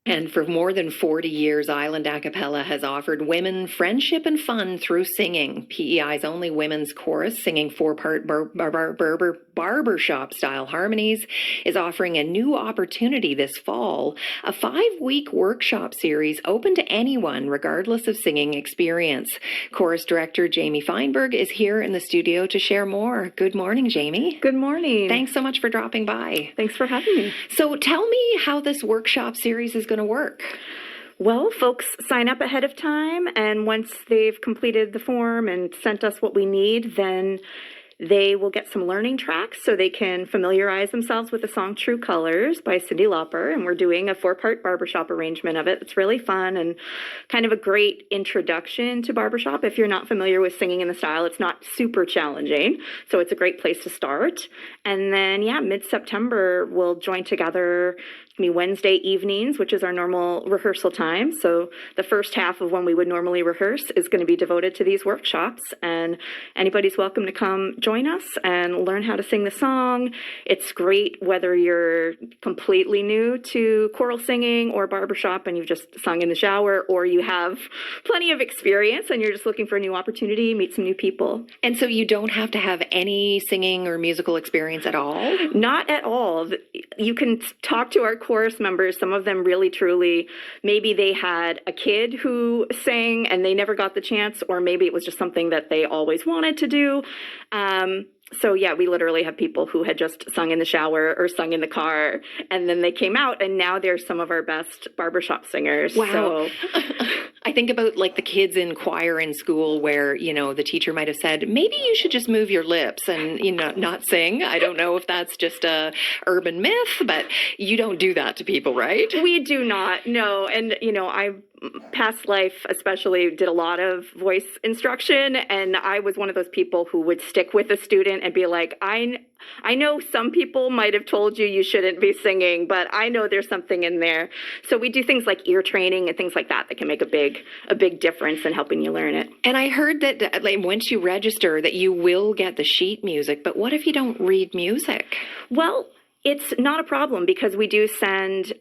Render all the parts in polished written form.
And for more than 40 years, Island a Cappella has offered women friendship and fun through singing. PEI's only women's chorus, singing four-part barbershop-style harmonies, is offering a new opportunity this fall, a 5-week workshop series open to anyone, regardless of singing experience. Chorus director Jamie Feinberg is here in the studio to share more. Good morning, Jamie. Good morning. Thanks so much for dropping by. Thanks for having me. So tell me how this workshop series is going to work. Well, folks sign up ahead of time, and once they've completed the form and sent us what we need, then they will get some learning tracks so they can familiarize themselves with the song True Colors by Cyndi Lauper, and we're doing a 4-part barbershop arrangement of it. It's really fun and kind of a great introduction to barbershop. If you're not familiar with singing in the style, it's not super challenging, so it's a great place to start. And then, mid-September, we'll join together Wednesday evenings, which is our normal rehearsal time. So the first half of when we would normally rehearse is going to be devoted to these workshops, and anybody's welcome to come join us and learn how to sing the song. It's great whether you're completely new to choral singing or barbershop and you've just sung in the shower, or you have plenty of experience and you're just looking for a new opportunity, meet some new people. And so you don't have to have any singing or musical experience at all? Not at all. You can talk to our chorus members. Some of them really, truly, maybe they had a kid who sang and they never got the chance, or maybe it was just something that they always wanted to do. We literally have people who had just sung in the shower or sung in the car, and then they came out, and now they're some of our best barbershop singers. Wow. So, I think about like the kids in choir in school where, the teacher might have said, maybe you should just move your lips and, not sing. I don't know if that's just a urban myth, but you don't do that to people, right? We do not, no. And, I past life especially did a lot of voice instruction, and I was one of those people who would stick with a student and be like, I know some people might have told you shouldn't be singing, but I know there's something in there. So we do things like ear training and things like that can make a big difference in helping you learn it. And I heard that once you register that you will get the sheet music, but what if you don't read music? Well, it's not a problem because we do send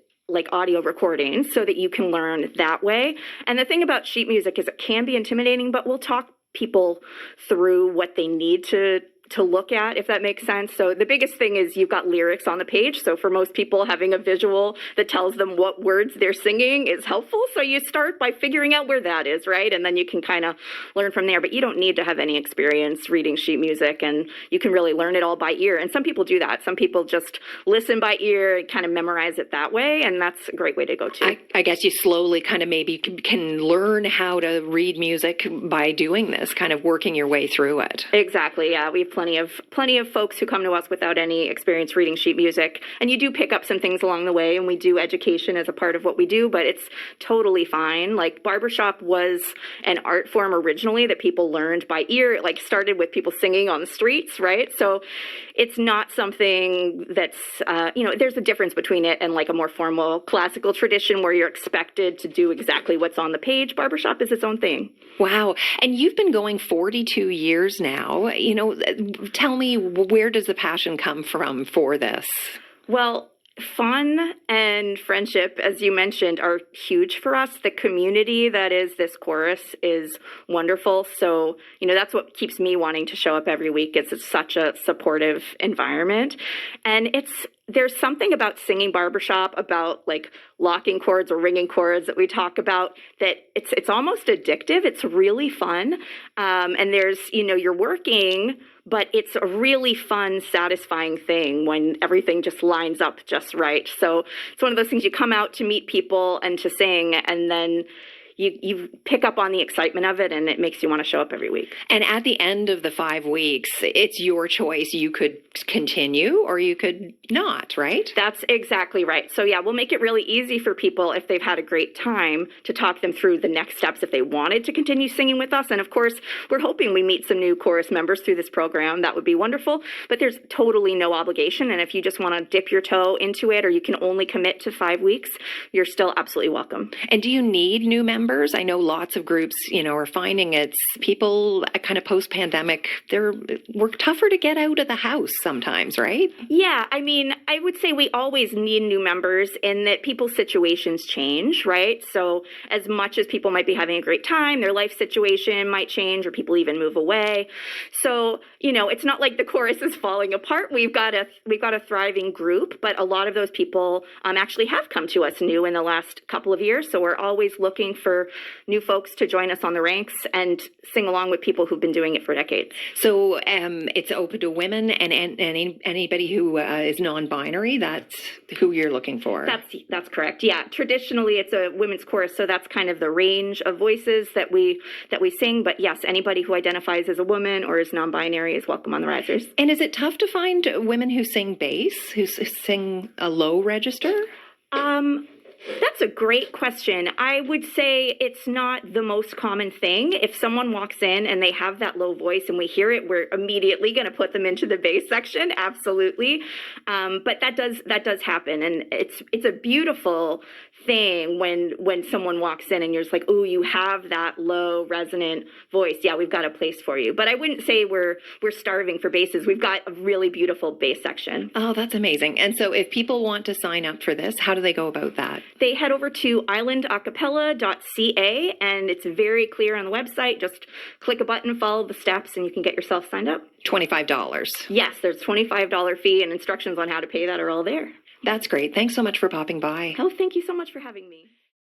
audio recordings so that you can learn that way. And the thing about sheet music is it can be intimidating, but we'll talk people through what they need to look at, if that makes sense. So the biggest thing is you've got lyrics on the page. So for most people, having a visual that tells them what words they're singing is helpful. So you start by figuring out where that is, right? And then you can kind of learn from there. But you don't need to have any experience reading sheet music, and you can really learn it all by ear. And some people do that. Some people just listen by ear and kind of memorize it that way. And that's a great way to go too. I guess you slowly kind of maybe can learn how to read music by doing this, kind of working your way through it. Exactly. Yeah. We have plenty of folks who come to us without any experience reading sheet music, and you do pick up some things along the way, and we do education as a part of what we do, but it's totally fine. Like barbershop was an art form originally that people learned by ear. It started with people singing on the streets, right? So it's not something that's there's a difference between it and a more formal classical tradition where you're expected to do exactly what's on the page. Barbershop is its own thing. Wow. And you've been going 42 years now. Tell me, where does the passion come from for this? Well, fun and friendship, as you mentioned, are huge for us. The community that is this chorus is wonderful. So, that's what keeps me wanting to show up every week. It's such a supportive environment. And there's something about singing barbershop, about locking chords or ringing chords that we talk about, that it's almost addictive. It's really fun. And there's, you're working, but it's a really fun, satisfying thing when everything just lines up just right. So it's one of those things, you come out to meet people and to sing, and then you pick up on the excitement of it, and it makes you want to show up every week. And at the end of the 5 weeks, it's your choice. You could continue or you could not, right? That's exactly right. So we'll make it really easy for people if they've had a great time to talk them through the next steps if they wanted to continue singing with us. And of course, we're hoping we meet some new chorus members through this program. That would be wonderful, but there's totally no obligation. And if you just want to dip your toe into it, or you can only commit to 5 weeks, you're still absolutely welcome. And do you need new members members? I know lots of groups, are finding it's people kind of post-pandemic, we're tougher to get out of the house sometimes, right? Yeah, I mean, I would say we always need new members in that people's situations change, right? So as much as people might be having a great time, their life situation might change or people even move away. So, it's not like the chorus is falling apart. We've got a thriving group, but a lot of those people actually have come to us new in the last couple of years. So we're always looking for new folks to join us on the ranks and sing along with people who've been doing it for decades. So it's open to women and anybody who is non-binary. That's who you're looking for. That's correct. Yeah, traditionally it's a women's chorus, so that's kind of the range of voices that we sing. But yes, anybody who identifies as a woman or is non-binary is welcome on the risers. And is it tough to find women who sing bass, who sing a low register? That's a great question. I would say it's not the most common thing. If someone walks in and they have that low voice and we hear it, we're immediately going to put them into the bass section. Absolutely. But that does happen. And it's a beautiful thing when someone walks in and you're just like, oh, you have that low resonant voice. Yeah, we've got a place for you. But I wouldn't say we're starving for basses. We've got a really beautiful bass section. Oh, that's amazing. And so if people want to sign up for this, how do they go about that? They head over to islandacappella.ca and it's very clear on the website. Just click a button, follow the steps, and you can get yourself signed up. $25. Yes, there's a $25 fee and instructions on how to pay that are all there. That's great. Thanks so much for popping by. Oh, thank you so much for having me.